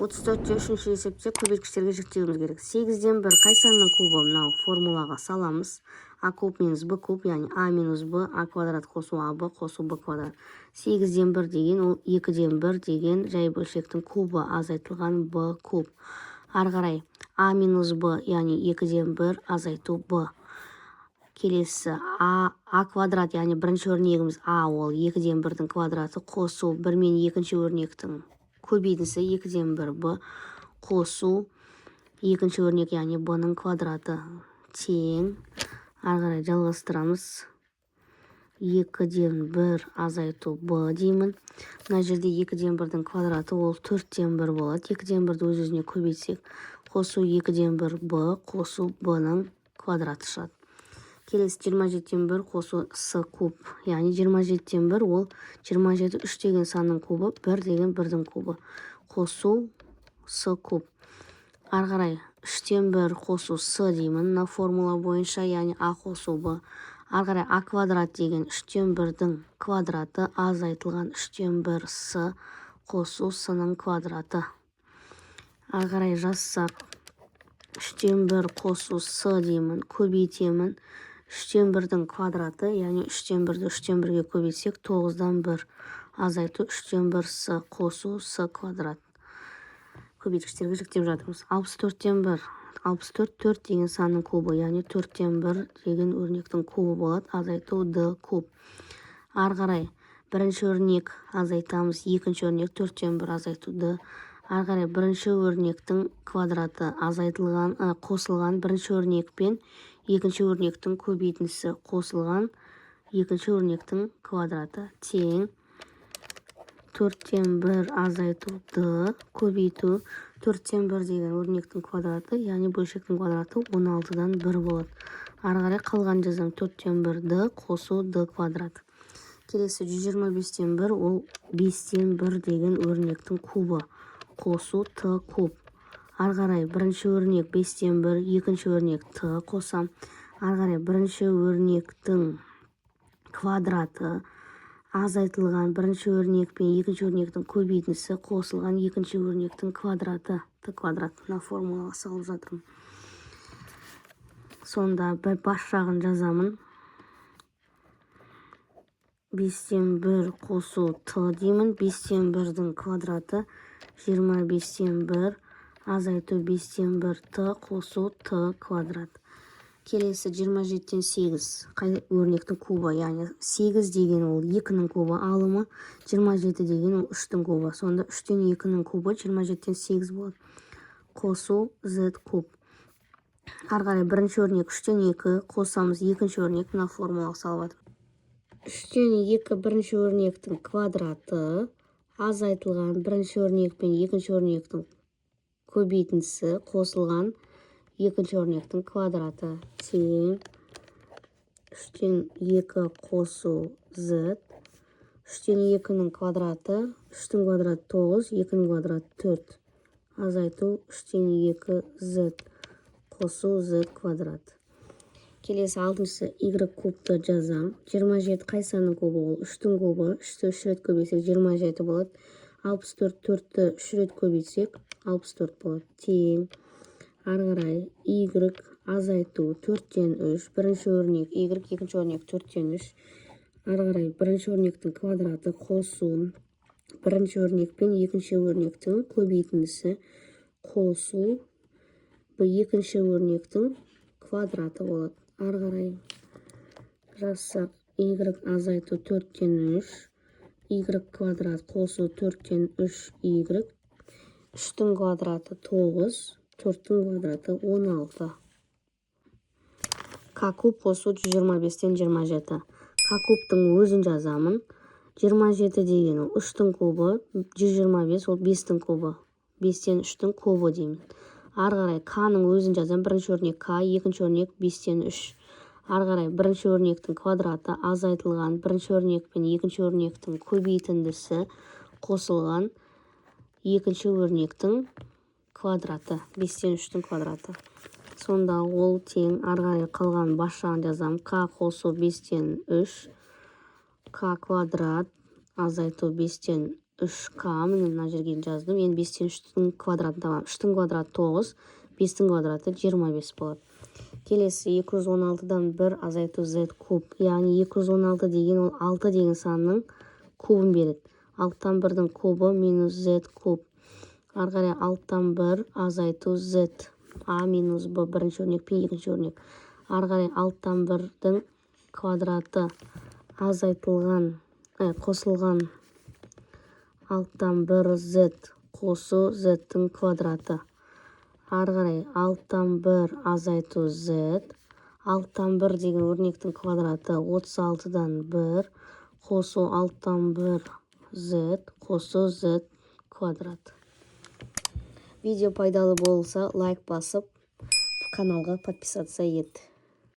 34-те 3-ші есепте көбейткіштерге жіктеуіміз керек. 8-ден 1 қай санның кубы? Мынау формулаға саламыз. А куб минус Б куб, яғни А минус Б, А квадрат қосу АБ қосу Б квадрат. 8-ден 1 деген ол 2-ден 1 деген жай бөлшектің кубы азайтылған Б куб. Ары қарай А минус Б, яғни 2-ден 1 азайту Б. Келесі А квадрат, яғни бірінші өрнегіміз А, ол 2-ден 1-дің квадраты қосу 1 мен екінші өрнектің көбейтісі 2-ден 1 Б қосу екінші өрнек, яғни Б-ның квадраты тең. Ары қарай жалғастырамыз. 2-ден 1 азайту Б деймін. Мына жерде 2-ден 1-дің квадраты ол 4-ден 1 болады. 2-ден 1-ді өз-өзіне көбейтсек, қосу 2-ден 1 Б қосу Б-ның квадраты шығады. Келесі 27-ден 1 қосу С куб. Яғни 27-ден 1 ол 27 3 деген санның кубы, 1 деген 1-дің кубы. Қосу С куб. Ары қарай 3-ден 1 қосу С деймін. Мына формула бойынша, яғни А қосу Б. Ары қарай А квадрат деген 3-ден 1-дің квадраты азайтылған 3-ден 1 С қосу С-ның квадраты. Ары қарай жазсақ 3-ден 1 қосу С деймін, көбейтемін. 3-ден 1-дің квадраты, яғни 3-ден 1-ді 3-ден 1-ге көбейтсек, 9-дан 1 азайту 3-ден 1 С қосу С квадрат. Көбейткіштерге жіктеп жатырмыз. 64-ден 1. 64 4 деген санның кубы, яғни 4-ден 1 деген өрнектің кубы болады. Азайту Д куб. Ары қарай бірінші өрнек азайтамыз, екінші өрнек 4-ден 1 азайту Д. Ары қарай бірінші өрнектің квадраты азайтылған, қосылған бірінші өрнекпен екінші өрнектің көбейтіндісі қосылған екінші өрнектің квадраты тең. 4-ден 1 азайту Д көбейту 4-ден 1 деген өрнектің квадраты, яғни бөлшектің квадраты 16-дан 1 болады. Ары қарай қалған жазам 4-ден 1 Д қосу Д квадрат. Келесі 125-ден 1 ол 5-ден 1 деген өрнектің кубы қосу Т куб. Ары қарай бірінші өрнек 5-ден 1, екінші өрнек Т қосам. Ары қарай бірінші өрнектің квадраты азайтылған бірінші өрнек пен екінші өрнектің көбейтіндісі қосылған екінші өрнектің квадраты Т квадрат. Мына формулаға салып жатырмын. Сонда бас жағын жазамын. 5-ден 1 қосу Т деймін. 5-ден 1-дің квадраты 25-ден 1 азайту 5-ден 1 Т қосу Т квадрат. Келесі 27-ден 8 қай өрнектің кубы, яғни 8 деген ол 2-нің кубы алымы, 27 деген ол 3-тің кубы. Сонда 3-тен 2-нің кубы 27-ден 8 болады. Қосу Z куб. Ары қарай бірінші өрнек 3-тен 2 қосамыз, екінші өрнек мына формулаға салып жатырмын. 3-тен 2 бірінші өрнектің квадраты азайтылған бірінші өрнек пен екінші өрнектің көбейтіндісі қосылған екінші өрнектің квадраты тең. 3-тен 2 қосу Z. 3-тен 2-нің квадраты, 3-тің квадраты 9, 2-нің квадраты 4. Азайту 3-тен 2 Z қосу Z квадрат. Келесі 6-сы Y кубты жазам. 27 қай санның кубы ол? 3-тің кубы. 3-ті 3 рет көбейтсек 27 болады. 64 4-ті 3 рет көбейтсек 64 болады. Тең. Ары қарай Y азайту 4-тен 3. Бірінші өрнек Y, екінші өрнек 4-тен 3. Ары қарай бірінші өрнектің квадраты қосу бірінші өрнек пен екінші өрнектің көбейтіндісі қосу екінші өрнектің квадраты болады. Ары қарай жазсақ Y азайту 4-тен 3. Y квадрат қосу 4-тен 3 Y. 3-тің квадраты 9, 4-тің квадраты 16. К куб қосу 125-тен 27. К кубтың өзін жазамын. 27 деген ол 3-тің кубы, 125 ол 5-тің кубы. 5-тен 3-тің кубы деймін. Ары қарай К-ның өзін жазам. Бірінші өрнек К, екінші өрнек 5-тен 3. Ары қарай бірінші өрнектің квадраты азайтылған бірінші өрнек пен екінші өрнектің көбейтіндісі қосылған екінші өрнектің квадраты, 5-тен 3-тің квадраты. Сонда ол тең. Ары қарай қалған бас жағын жазам. К қосу 5-тен 3, К квадрат азайту 5-тен 3k міне мына жерге жаздым. Енді 5-тен 3-тің квадратын табамын. 3-тің квадраты 9, 5-тің квадраты 25 болады. Келесі 216-дан 1 азайту z куб. Яғни 216 деген ол 6 деген санның кубын береді. 6-тан 1-дің кубы минус z куб. Ары қарай 6-тан 1 азайту z. А минус b бірінші өрнек пен екінші өрнек. Ары қарай 6-тан 1-дің квадраты азайтылған, қосылған 6-тан 1 z қосу z-тің квадраты. Ары қарай 6-тан 1 азайту z. 6-тан 1 деген өрнектің квадраты 36-дан 1 қосу 6-тан 1 z қосу z квадрат. Видео пайдалы болса, лайк басып, каналға подписаться ет.